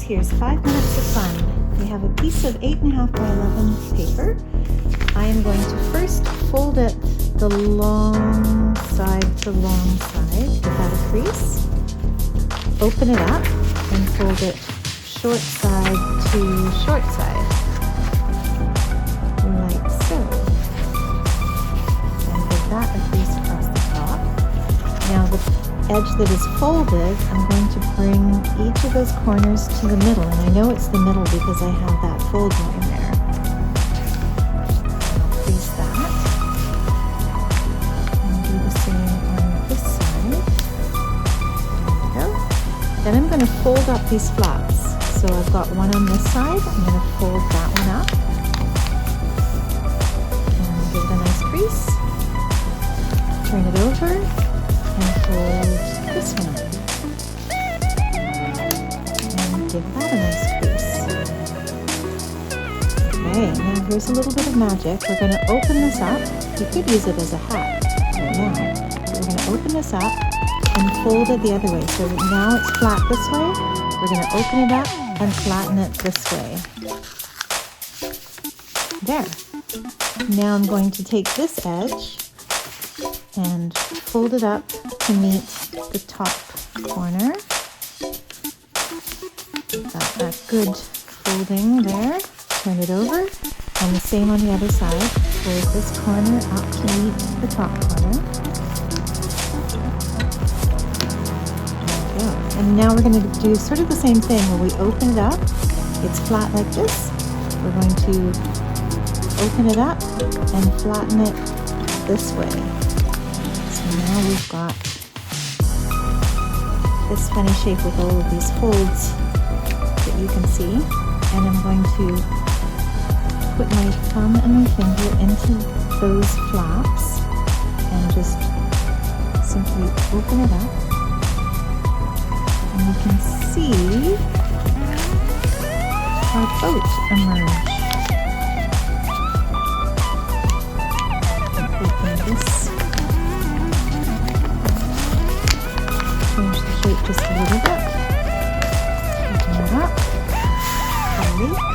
here's 5 minutes of fun. We have a piece of 8.5 by 11 paper. I am going to first fold it the long side to long side without a crease. Open it up and fold it short side to short side, like so. And give that a crease across the top. Now the edge that is folded, I'm going to bring each of those corners to the middle, and I know it's the middle because I have that fold line there. I'll crease that, and do the same on this side. There we go. Then I'm going to fold up these flaps. So I've got one on this side, I'm going to fold that one up, and give it a nice crease, turn it over, and fold this one up, and give that a nice crease. Okay, now here's a little bit of magic. We're going to open this up. You could use it as a hat right now. We're going to open this up and fold it the other way. So now it's flat this way. We're going to open it up and flatten it this way. There. Now I'm going to take this edge and fold it up to meet the top corner. Got that good folding there. Turn it over, and the same on the other side. Fold this corner up to meet the top corner. There we go. And now we're going to do sort of the same thing where we open it up. It's flat like this. We're going to open it up and flatten it this way. Now we've got this funny shape with all of these folds that you can see, and I'm going to put my thumb and my finger into those flaps and just simply open it up, and you can see our boat emerge. Open this. Change the shape just a little bit. Open it up. Slowly.